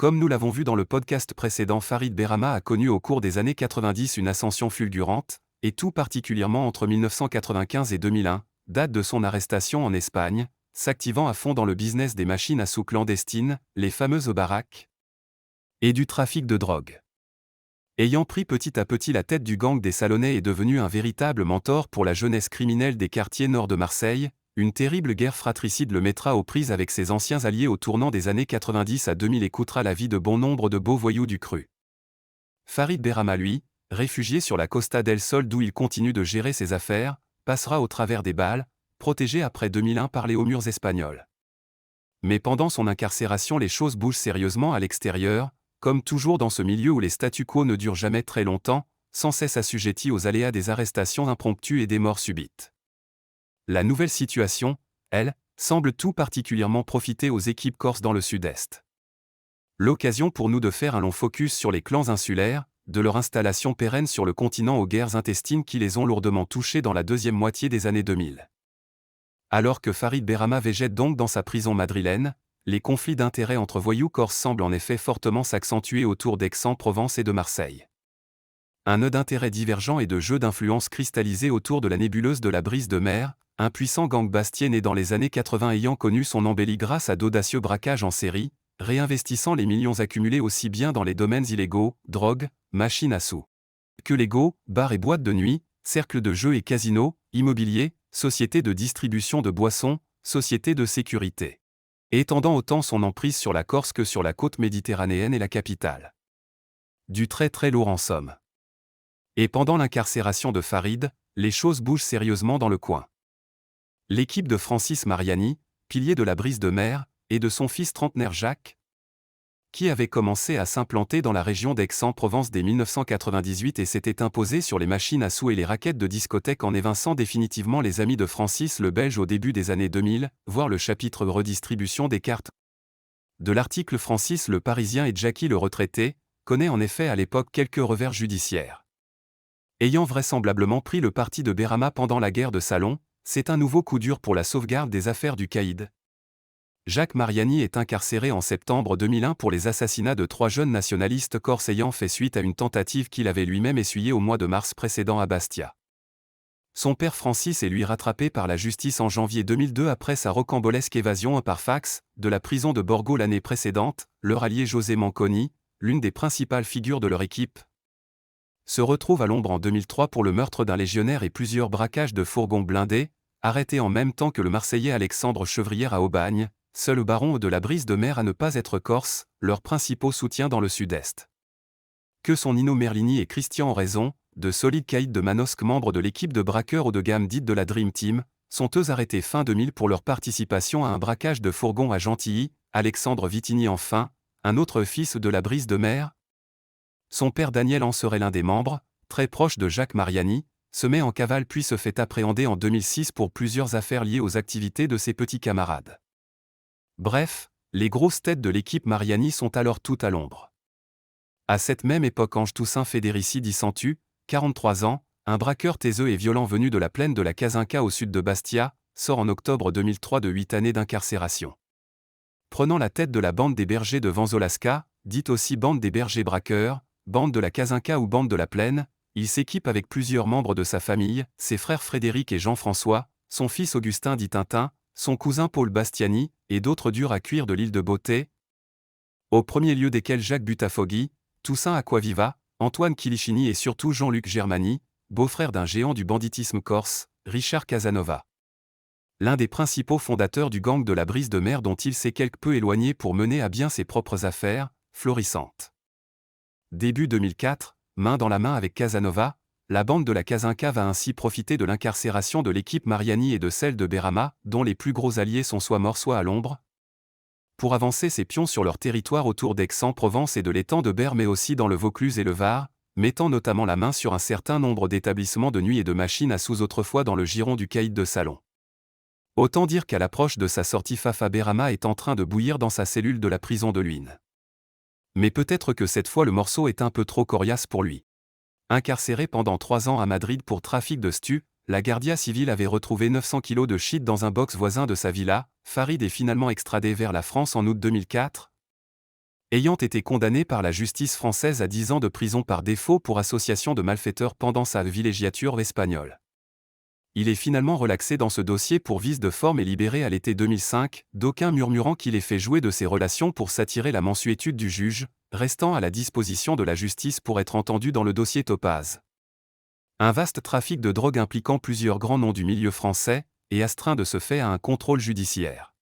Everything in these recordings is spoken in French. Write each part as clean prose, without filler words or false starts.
Comme nous l'avons vu dans le podcast précédent, Farid Berama a connu au cours des années 90 une ascension fulgurante, et tout particulièrement entre 1995 et 2001, date de son arrestation en Espagne, s'activant à fond dans le business des machines à sous clandestines, les fameuses baraques, et du trafic de drogue. Ayant pris petit à petit la tête du gang des Salonnais et devenu un véritable mentor pour la jeunesse criminelle des quartiers nord de Marseille, une terrible guerre fratricide le mettra aux prises avec ses anciens alliés au tournant des années 90 à 2000 et coûtera la vie de bon nombre de beaux voyous du cru. Farid Berama, lui, réfugié sur la Costa del Sol d'où il continue de gérer ses affaires, passera au travers des balles, protégé après 2001 par les hauts murs espagnols. Mais pendant son incarcération, les choses bougent sérieusement à l'extérieur, comme toujours dans ce milieu où les statu quo ne durent jamais très longtemps, sans cesse assujettis aux aléas des arrestations impromptues et des morts subites. La nouvelle situation, elle, semble tout particulièrement profiter aux équipes corses dans le sud-est. L'occasion pour nous de faire un long focus sur les clans insulaires, de leur installation pérenne sur le continent aux guerres intestines qui les ont lourdement touchés dans la deuxième moitié des années 2000. Alors que Farid Berama végète donc dans sa prison madrilène, les conflits d'intérêts entre voyous corses semblent en effet fortement s'accentuer autour d'Aix-en-Provence et de Marseille. Un nœud d'intérêts divergents et de jeux d'influence cristallisés autour de la nébuleuse de la Brise de Mer, un puissant gang bastien né dans les années 80 ayant connu son embellie grâce à d'audacieux braquages en série, réinvestissant les millions accumulés aussi bien dans les domaines illégaux, drogue, machines à sous, que légaux, bars et boîtes de nuit, cercles de jeux et casinos, immobilier, sociétés de distribution de boissons, sociétés de sécurité. Étendant autant son emprise sur la Corse que sur la côte méditerranéenne et la capitale. Du très très lourd en somme. Et pendant l'incarcération de Farid, les choses bougent sérieusement dans le coin. L'équipe de Francis Mariani, pilier de la Brise de Mer, et de son fils trentenaire Jacques, qui avait commencé à s'implanter dans la région d'Aix-en-Provence dès 1998 et s'était imposé sur les machines à sous et les raquettes de discothèque en évinçant définitivement les amis de Francis le Belge au début des années 2000, voir le chapitre redistribution des cartes. De l'article Francis le Parisien et Jackie le retraité, connaît en effet à l'époque quelques revers judiciaires. Ayant vraisemblablement pris le parti de Berama pendant la guerre de Salon, c'est un nouveau coup dur pour la sauvegarde des affaires du caïd. Jacques Mariani est incarcéré en septembre 2001 pour les assassinats de 3 jeunes nationalistes corses ayant fait suite à une tentative qu'il avait lui-même essuyée au mois de mars précédent à Bastia. Son père Francis est lui rattrapé par la justice en janvier 2002 après sa rocambolesque évasion par fax de la prison de Borgo l'année précédente. Leur allié José Manconi, l'une des principales figures de leur équipe, se retrouve à l'ombre en 2003 pour le meurtre d'un légionnaire et plusieurs braquages de fourgons blindés, arrêté en même temps que le Marseillais Alexandre Chevrière à Aubagne, seul le baron de la Brise de Mer à ne pas être corse, leurs principaux soutiens dans le sud-est. Que sont Nino Merlini et Christian ont raison, de solides caïds de Manosque membres de l'équipe de braqueurs haut de gamme dite de la Dream Team, sont eux arrêtés fin 2000 pour leur participation à un braquage de fourgons à Gentilly, Alexandre Vitigny enfin, un autre fils de la Brise de Mer. Son père Daniel en serait l'un des membres, très proche de Jacques Mariani, se met en cavale puis se fait appréhender en 2006 pour plusieurs affaires liées aux activités de ses petits camarades. Bref, les grosses têtes de l'équipe Mariani sont alors toutes à l'ombre. À cette même époque, Ange Toussaint Fédérici dit Santu, 43 ans, un braqueur taiseux et violent venu de la plaine de la Casinca au sud de Bastia, sort en octobre 2003 de 8 années d'incarcération. Prenant la tête de la bande des bergers de Vanzolasca, dite aussi bande des bergers braqueurs, bande de la Casinca ou bande de la plaine, il s'équipe avec plusieurs membres de sa famille, ses frères Frédéric et Jean-François, son fils Augustin dit Tintin, son cousin Paul Bastiani, et d'autres durs à cuire de l'île de Beauté, au premier lieu desquels Jacques Butafogui, Toussaint Acquaviva, Antoine Kilichini et surtout Jean-Luc Germani, beau-frère d'un géant du banditisme corse, Richard Casanova. L'un des principaux fondateurs du gang de la Brise de Mer dont il s'est quelque peu éloigné pour mener à bien ses propres affaires, florissantes. Début 2004, main dans la main avec Casanova, la bande de la Casinca va ainsi profiter de l'incarcération de l'équipe Mariani et de celle de Berama, dont les plus gros alliés sont soit morts soit à l'ombre, pour avancer ses pions sur leur territoire autour d'Aix-en-Provence et de l'étang de Berre mais aussi dans le Vaucluse et le Var, mettant notamment la main sur un certain nombre d'établissements de nuit et de machines à sous autrefois dans le giron du caïd de Salon. Autant dire qu'à l'approche de sa sortie Fafa Berama est en train de bouillir dans sa cellule de la prison de Luynes. Mais peut-être que cette fois le morceau est un peu trop coriace pour lui. Incarcéré pendant 3 ans à Madrid pour trafic de stu, la Guardia Civile avait retrouvé 900 kilos de shit dans un box voisin de sa villa. Farid est finalement extradé vers la France en août 2004. Ayant été condamné par la justice française à 10 ans de prison par défaut pour association de malfaiteurs pendant sa villégiature espagnole. Il est finalement relaxé dans ce dossier pour vice de forme et libéré à l'été 2005, d'aucuns murmurant qu'il ait fait jouer de ses relations pour s'attirer la mansuétude du juge, restant à la disposition de la justice pour être entendu dans le dossier Topaz. Un vaste trafic de drogue impliquant plusieurs grands noms du milieu français, et astreint de ce fait à un contrôle judiciaire.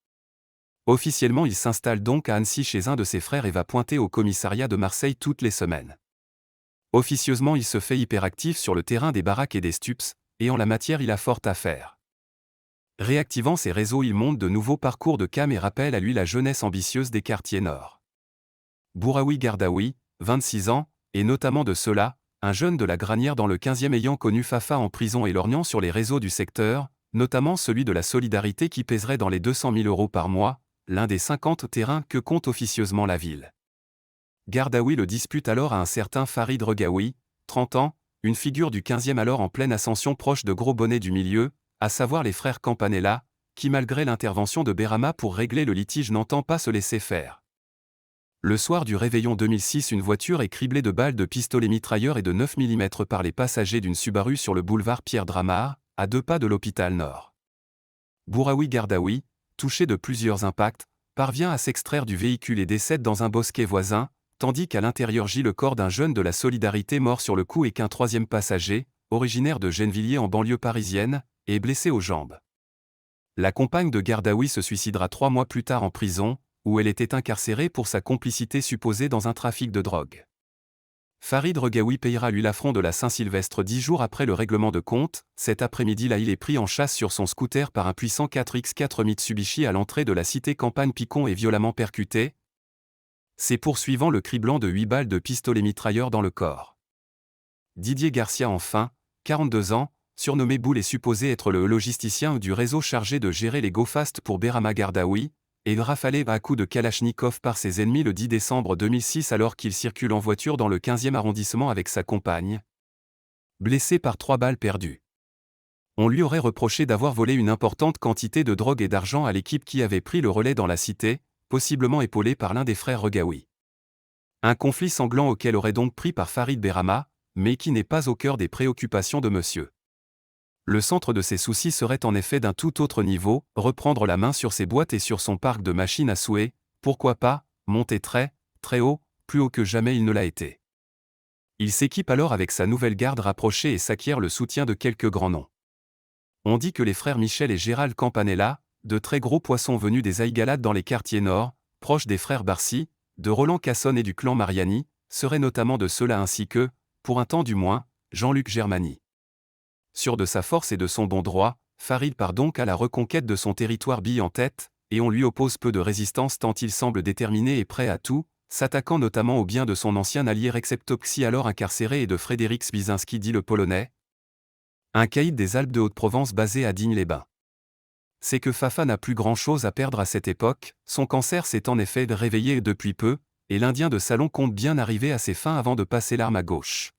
Officiellement, il s'installe donc à Annecy chez un de ses frères et va pointer au commissariat de Marseille toutes les semaines. Officieusement, il se fait hyperactif sur le terrain des baraques et des stups, et en la matière il a fort à faire. Réactivant ses réseaux, il monte de nouveaux parcours de cam et rappelle à lui la jeunesse ambitieuse des quartiers nord. Bouraoui Gardaoui, 26 ans, et notamment de ceux-là, un jeune de la Granière dans le 15e ayant connu Fafa en prison et lorgnant sur les réseaux du secteur, notamment celui de la Solidarité qui pèserait dans les 200 000 € par mois, l'un des 50 terrains que compte officieusement la ville. Gardaoui le dispute alors à un certain Farid Regaoui, 30 ans, une figure du 15e alors en pleine ascension proche de gros bonnets du milieu, à savoir les frères Campanella, qui malgré l'intervention de Berama pour régler le litige n'entend pas se laisser faire. Le soir du réveillon 2006, une voiture est criblée de balles de pistolets mitrailleurs et de 9 mm par les passagers d'une Subaru sur le boulevard Pierre Dramart, à 2 pas de l'hôpital Nord. Bouraoui Gardaoui, touché de plusieurs impacts, parvient à s'extraire du véhicule et décède dans un bosquet voisin, tandis qu'à l'intérieur gît le corps d'un jeune de la Solidarité mort sur le coup et qu'un troisième passager, originaire de Gennevilliers en banlieue parisienne, est blessé aux jambes. La compagne de Gardaoui se suicidera 3 mois plus tard en prison, où elle était incarcérée pour sa complicité supposée dans un trafic de drogue. Farid Regaoui payera lui l'affront de la Saint-Sylvestre 10 jours après le règlement de compte. Cet après-midi-là, il est pris en chasse sur son scooter par un puissant 4x4 Mitsubishi à l'entrée de la cité Campagne-Picon et violemment percuté. C'est poursuivant le criblant de 8 balles de pistolet mitrailleur dans le corps. Didier Garcia enfin, 42 ans, surnommé Boule est supposé être le logisticien du réseau chargé de gérer les go-fast pour Berama Gardaoui, et rafalé à coups de Kalachnikov par ses ennemis le 10 décembre 2006 alors qu'il circule en voiture dans le 15e arrondissement avec sa compagne. Blessé par 3 balles perdues. On lui aurait reproché d'avoir volé une importante quantité de drogue et d'argent à l'équipe qui avait pris le relais dans la cité, possiblement épaulé par l'un des frères Regaoui. Un conflit sanglant auquel aurait donc pris part Farid Berama, mais qui n'est pas au cœur des préoccupations de monsieur. Le centre de ses soucis serait en effet d'un tout autre niveau, reprendre la main sur ses boîtes et sur son parc de machines à souhait, pourquoi pas, monter très, très haut, plus haut que jamais il ne l'a été. Il s'équipe alors avec sa nouvelle garde rapprochée et s'acquiert le soutien de quelques grands noms. On dit que les frères Michel et Gérald Campanella, de très gros poissons venus des Aïgalades dans les quartiers nord, proches des frères Barcy, de Roland Cassonne et du clan Mariani, seraient notamment de ceux-là ainsi que, pour un temps du moins, Jean-Luc Germany. Sûr de sa force et de son bon droit, Farid part donc à la reconquête de son territoire bille en tête, et on lui oppose peu de résistance tant il semble déterminé et prêt à tout, s'attaquant notamment aux biens de son ancien allié Rexeptopsy alors incarcéré et de Frédéric Sbizinski dit le Polonais, un caïd des Alpes de Haute-Provence basé à Digne-les-Bains. C'est que Fafa n'a plus grand-chose à perdre à cette époque, son cancer s'est en effet réveillé depuis peu, et l'Indien de Salon compte bien arriver à ses fins avant de passer l'arme à gauche.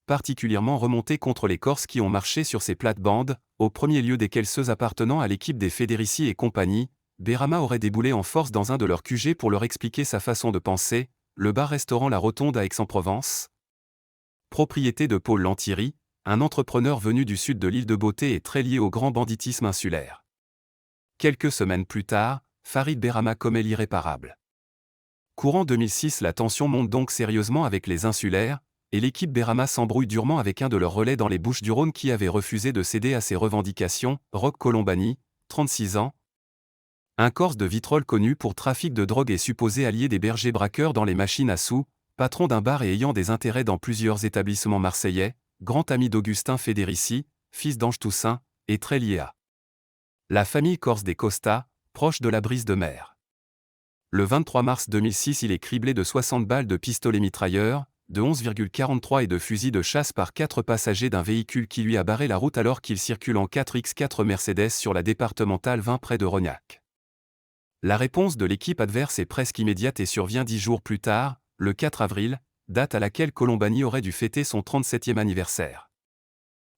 Particulièrement remonté contre les Corses qui ont marché sur ses plates-bandes, au premier lieu desquels ceux appartenant à l'équipe des Fédérici et compagnie, Berama aurait déboulé en force dans un de leurs QG pour leur expliquer sa façon de penser, le bar-restaurant La Rotonde à Aix-en-Provence. Propriété de Paul Lantieri, un entrepreneur venu du sud de l'île de Beauté et très lié au grand banditisme insulaire. Quelques semaines plus tard, Farid Berama commet l'irréparable. Courant 2006, la tension monte donc sérieusement avec les insulaires, et l'équipe Berama s'embrouille durement avec un de leurs relais dans les Bouches-du-Rhône qui avait refusé de céder à ses revendications, Roch Colombani, 36 ans. Un Corse de Vitrolles connu pour trafic de drogue et supposé allié des bergers braqueurs dans les machines à sous, patron d'un bar et ayant des intérêts dans plusieurs établissements marseillais, grand ami d'Augustin Fédérici, fils d'Ange Toussaint, et très lié à la famille corse des Costa, proche de la brise de mer. Le 23 mars 2006, il est criblé de 60 balles de pistolet mitrailleur, de 11,43 et de fusils de chasse par 4 passagers d'un véhicule qui lui a barré la route alors qu'il circule en 4x4 Mercedes sur la départementale 20 près de Rognac. La réponse de l'équipe adverse est presque immédiate et survient 10 jours plus tard, le 4 avril, date à laquelle Colombani aurait dû fêter son 37e anniversaire.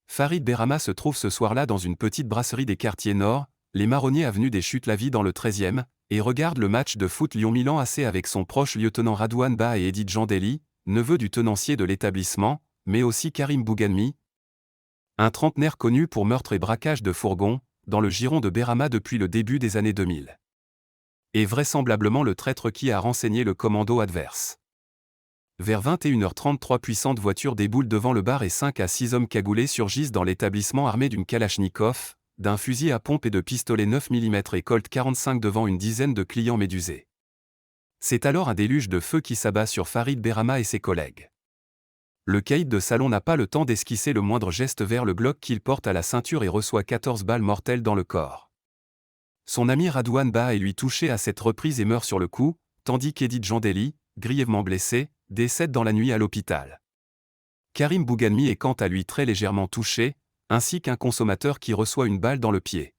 Farid Berama se trouve ce soir-là dans une petite brasserie des quartiers nord, les Marronniers avenue des Chutes-la-Vie dans le 13e, et regarde le match de foot Lyon-Milan AC avec son proche lieutenant Radouane Ba et Edith Jandelli, neveu du tenancier de l'établissement, mais aussi Karim Bouganmi, un trentenaire connu pour meurtre et braquage de fourgons, dans le giron de Berama depuis le début des années 2000. Et vraisemblablement le traître qui a renseigné le commando adverse. Vers 21h30, 3 puissantes voitures déboulent devant le bar et 5 à 6 hommes cagoulés surgissent dans l'établissement armés d'une kalachnikov, d'un fusil à pompe et de pistolets 9 mm et Colt 45 devant une dizaine de clients médusés. C'est alors un déluge de feu qui s'abat sur Farid Berama et ses collègues. Le caïd de salon n'a pas le temps d'esquisser le moindre geste vers le Glock qu'il porte à la ceinture et reçoit 14 balles mortelles dans le corps. Son ami Radouane Ba est lui touché à cette reprise et meurt sur le coup, tandis qu'Edith Jandelli, grièvement blessé, décède dans la nuit à l'hôpital. Karim Bouganmi est quant à lui très légèrement touché, ainsi qu'un consommateur qui reçoit une balle dans le pied.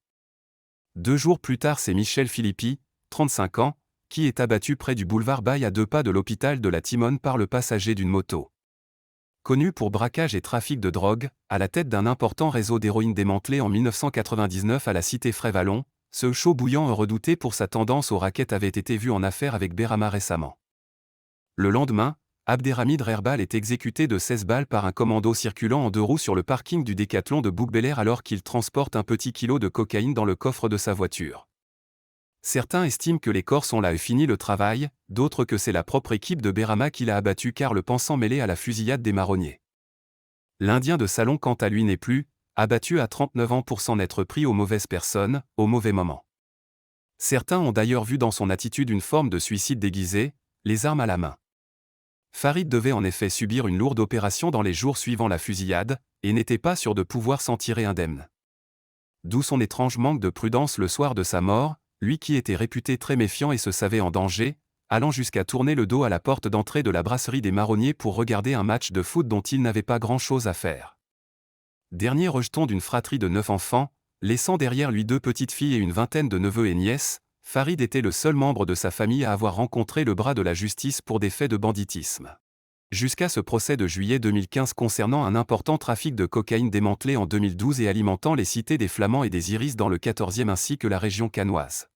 2 jours plus tard, c'est Michel Philippi, 35 ans, qui est abattu près du boulevard Baye à 2 pas de l'hôpital de la Timone par le passager d'une moto. Connu pour braquage et trafic de drogue, à la tête d'un important réseau d'héroïne démantelé en 1999 à la cité Frévalon, ce chaud bouillant redouté pour sa tendance aux raquettes avait été vu en affaire avec Berama récemment. Le lendemain, Abderhamid Rerbal est exécuté de 16 balles par un commando circulant en 2 roues sur le parking du Décathlon de Bouc-Bel-Air alors qu'il transporte un petit kilo de cocaïne dans le coffre de sa voiture. Certains estiment que les Corses ont là fini le travail, d'autres que c'est la propre équipe de Berama qui l'a abattu car le pensant mêlé à la fusillade des marronniers. L'Indien de salon quant à lui n'est plus, abattu à 39 ans pour s'en être pris aux mauvaises personnes, au mauvais moment. Certains ont d'ailleurs vu dans son attitude une forme de suicide déguisé, les armes à la main. Farid devait en effet subir une lourde opération dans les jours suivant la fusillade, et n'était pas sûr de pouvoir s'en tirer indemne. D'où son étrange manque de prudence le soir de sa mort, lui qui était réputé très méfiant et se savait en danger, allant jusqu'à tourner le dos à la porte d'entrée de la brasserie des Marronniers pour regarder un match de foot dont il n'avait pas grand-chose à faire. Dernier rejeton d'une fratrie de 9 enfants, laissant derrière lui 2 petites filles et une vingtaine de neveux et nièces, Farid était le seul membre de sa famille à avoir rencontré le bras de la justice pour des faits de banditisme. Jusqu'à ce procès de juillet 2015 concernant un important trafic de cocaïne démantelé en 2012 et alimentant les cités des Flamands et des Iris dans le 14e ainsi que la région cannoise.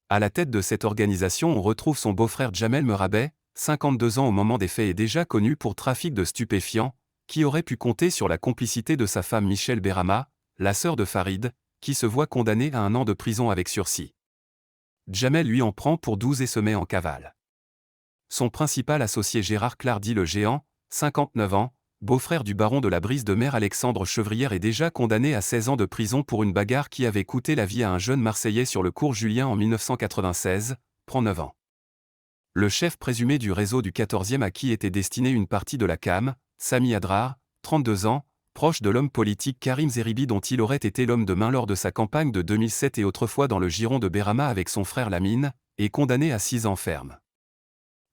À la tête de cette organisation on retrouve son beau-frère Jamel Merabet, 52 ans au moment des faits et déjà connu pour trafic de stupéfiants, qui aurait pu compter sur la complicité de sa femme Michel Berama, la sœur de Farid, qui se voit condamnée à 1 an de prison avec sursis. Jamel lui en prend pour 12 et se met en cavale. Son principal associé Gérard Clardy le Géant, 59 ans, beau-frère du baron de la Brise de Mer Alexandre Chevrière est déjà condamné à 16 ans de prison pour une bagarre qui avait coûté la vie à un jeune Marseillais sur le cours Julien en 1996, prend 9 ans. Le chef présumé du réseau du 14e à qui était destinée une partie de la CAM, Sami Adrar, 32 ans, proche de l'homme politique Karim Zeribi dont il aurait été l'homme de main lors de sa campagne de 2007 et autrefois dans le giron de Berama avec son frère Lamine, est condamné à 6 ans ferme.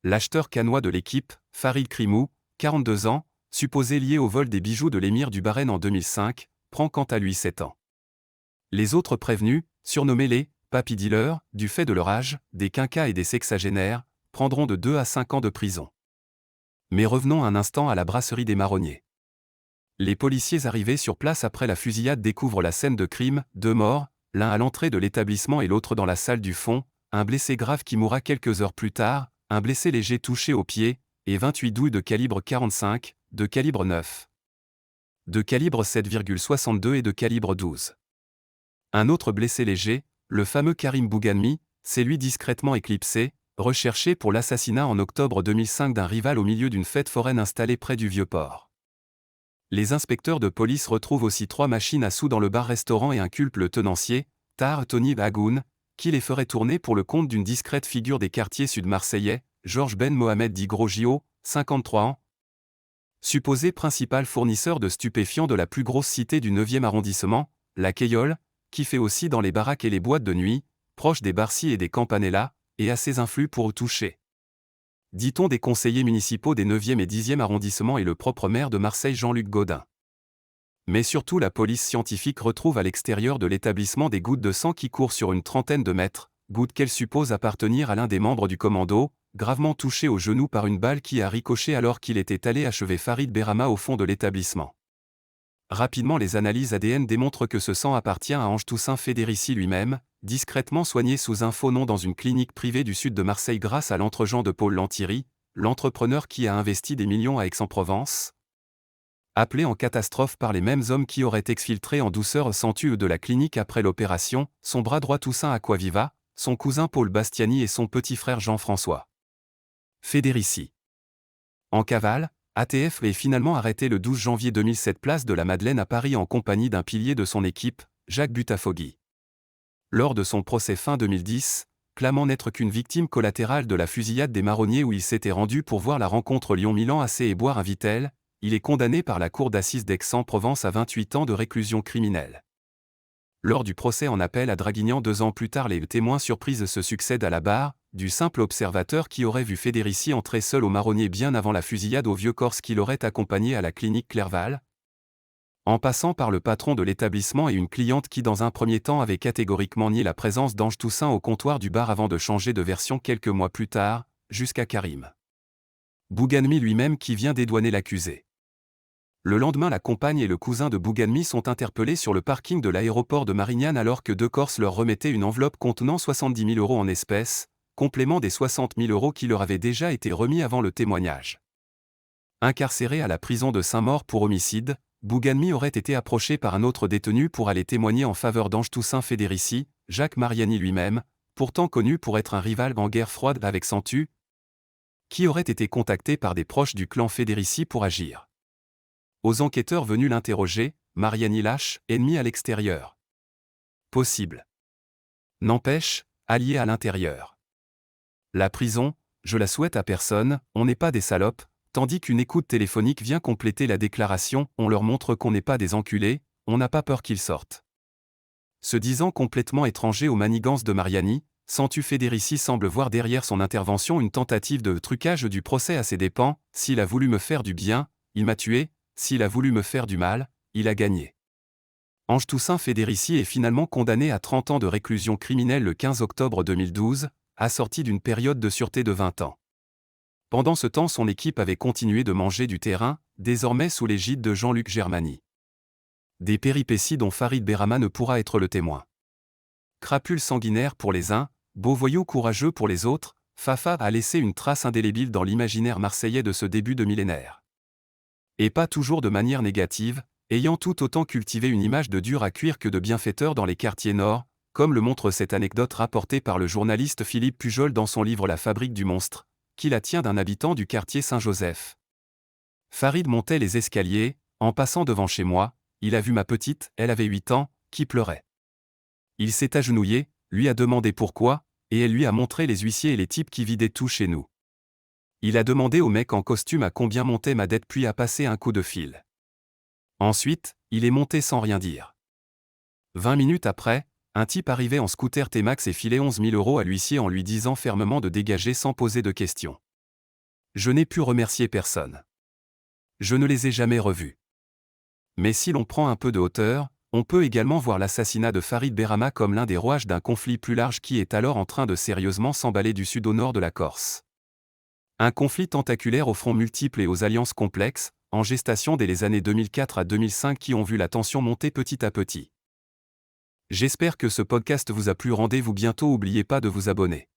L'acheteur cannois de l'équipe, Farid Krimou, 42 ans, supposé lié au vol des bijoux de l'émir du Bahreïn en 2005, prend quant à lui 7 ans. Les autres prévenus, surnommés les « papy dealers », du fait de leur âge, des quinquas et des sexagénaires, prendront de 2 à 5 ans de prison. Mais revenons un instant à la brasserie des Marronniers. Les policiers arrivés sur place après la fusillade découvrent la scène de crime, 2 morts, l'un à l'entrée de l'établissement et l'autre dans la salle du fond, un blessé grave qui mourra quelques heures plus tard, un blessé léger touché au pied, et 28 douilles de calibre 45, de calibre 9, de calibre 7,62 et de calibre 12. Un autre blessé léger, le fameux Karim Bouganmi, s'est lui discrètement éclipsé, recherché pour l'assassinat en octobre 2005 d'un rival au milieu d'une fête foraine installée près du Vieux-Port. Les inspecteurs de police retrouvent aussi 3 machines à sous dans le bar-restaurant et inculpent le tenancier, Tahar Tony Bagoun, qui les ferait tourner pour le compte d'une discrète figure des quartiers sud-marseillais, Georges Ben Mohamed dit Grosgio, 53 ans, supposé principal fournisseur de stupéfiants de la plus grosse cité du 9e arrondissement, la Queillole, qui fait aussi dans les baraques et les boîtes de nuit, proche des Barcy et des Campanella, et assez influe pour toucher. Dit-on des conseillers municipaux des 9e et 10e arrondissements et le propre maire de Marseille Jean-Luc Gaudin. Mais surtout la police scientifique retrouve à l'extérieur de l'établissement des gouttes de sang qui courent sur une trentaine de mètres, gouttes qu'elle suppose appartenir à l'un des membres du commando, gravement touché au genou par une balle qui a ricoché alors qu'il était allé achever Farid Berama au fond de l'établissement. Rapidement, les analyses ADN démontrent que ce sang appartient à Ange Toussaint Fédérici lui-même, discrètement soigné sous un faux nom dans une clinique privée du sud de Marseille grâce à l'entregent de Paul Lantieri, l'entrepreneur qui a investi des millions à Aix-en-Provence. Appelé en catastrophe par les mêmes hommes qui auraient exfiltré en douceur Santu de la clinique après l'opération, son bras droit Toussaint Aquaviva, son cousin Paul Bastiani et son petit frère Jean-François Fédérici. En cavale, ATF est finalement arrêté le 12 janvier 2007 place de la Madeleine à Paris en compagnie d'un pilier de son équipe, Jacques Butafogui. Lors de son procès fin 2010, clamant n'être qu'une victime collatérale de la fusillade des marronniers où il s'était rendu pour voir la rencontre Lyon-Milan AC et boire un Vitel, il est condamné par la cour d'assises d'Aix-en-Provence à 28 ans de réclusion criminelle. Lors du procès en appel à Draguignan 2 ans plus tard, les témoins surprises se succèdent à la barre, du simple observateur qui aurait vu Fédérici entrer seul au marronnier bien avant la fusillade au vieux Corse qui l'aurait accompagné à la clinique Clerval, en passant par le patron de l'établissement et une cliente qui dans un premier temps avait catégoriquement nié la présence d'Ange Toussaint au comptoir du bar avant de changer de version quelques mois plus tard, jusqu'à Karim Bouganmi lui-même qui vient dédouaner l'accusé. Le lendemain, la compagne et le cousin de Bouganmi sont interpellés sur le parking de l'aéroport de Marignane alors que deux Corses leur remettaient une enveloppe contenant 70 000 € en espèces, complément des 60 000 € qui leur avaient déjà été remis avant le témoignage. Incarcéré à la prison de Saint-Maur pour homicide, Bouganmi aurait été approché par un autre détenu pour aller témoigner en faveur d'Ange Toussaint Fédérici, Jacques Mariani lui-même, pourtant connu pour être un rival en guerre froide avec Santu, qui aurait été contacté par des proches du clan Fédérici pour agir. Aux enquêteurs venus l'interroger, Mariani lâche, ennemi à l'extérieur. Possible. N'empêche, allié à l'intérieur. La prison, je la souhaite à personne, on n'est pas des salopes, tandis qu'une écoute téléphonique vient compléter la déclaration, on leur montre qu'on n'est pas des enculés, on n'a pas peur qu'ils sortent. Se disant complètement étranger aux manigances de Mariani, Santu Fédérici semble voir derrière son intervention une tentative de trucage du procès à ses dépens, s'il a voulu me faire du bien, il m'a tué, s'il a voulu me faire du mal, il a gagné. Ange Toussaint Fédérici est finalement condamné à 30 ans de réclusion criminelle le 15 octobre 2012, assorti d'une période de sûreté de 20 ans. Pendant ce temps, son équipe avait continué de manger du terrain, désormais sous l'égide de Jean-Luc Germany. Des péripéties dont Farid Berama ne pourra être le témoin. Crapule sanguinaire pour les uns, beau voyou courageux pour les autres, Fafa a laissé une trace indélébile dans l'imaginaire marseillais de ce début de millénaire. Et pas toujours de manière négative, ayant tout autant cultivé une image de dur à cuire que de bienfaiteur dans les quartiers nord, comme le montre cette anecdote rapportée par le journaliste Philippe Pujol dans son livre La fabrique du monstre, qui la tient d'un habitant du quartier Saint-Joseph. Farid montait les escaliers, en passant devant chez moi, il a vu ma petite, elle avait 8 ans, qui pleurait. Il s'est agenouillé, lui a demandé pourquoi, et elle lui a montré les huissiers et les types qui vidaient tout chez nous. Il a demandé au mec en costume à combien montait ma dette puis a passé un coup de fil. Ensuite, il est monté sans rien dire. 20 minutes après, un type arrivait en scooter T-Max et filait 11 000 € à l'huissier en lui disant fermement de dégager sans poser de questions. Je n'ai pu remercier personne. Je ne les ai jamais revus. Mais si l'on prend un peu de hauteur, on peut également voir l'assassinat de Farid Berama comme l'un des rouages d'un conflit plus large qui est alors en train de sérieusement s'emballer du sud au nord de la Corse. Un conflit tentaculaire aux fronts multiples et aux alliances complexes, en gestation dès les années 2004 à 2005 qui ont vu la tension monter petit à petit. J'espère que ce podcast vous a plu. Rendez-vous bientôt, n'oubliez pas de vous abonner.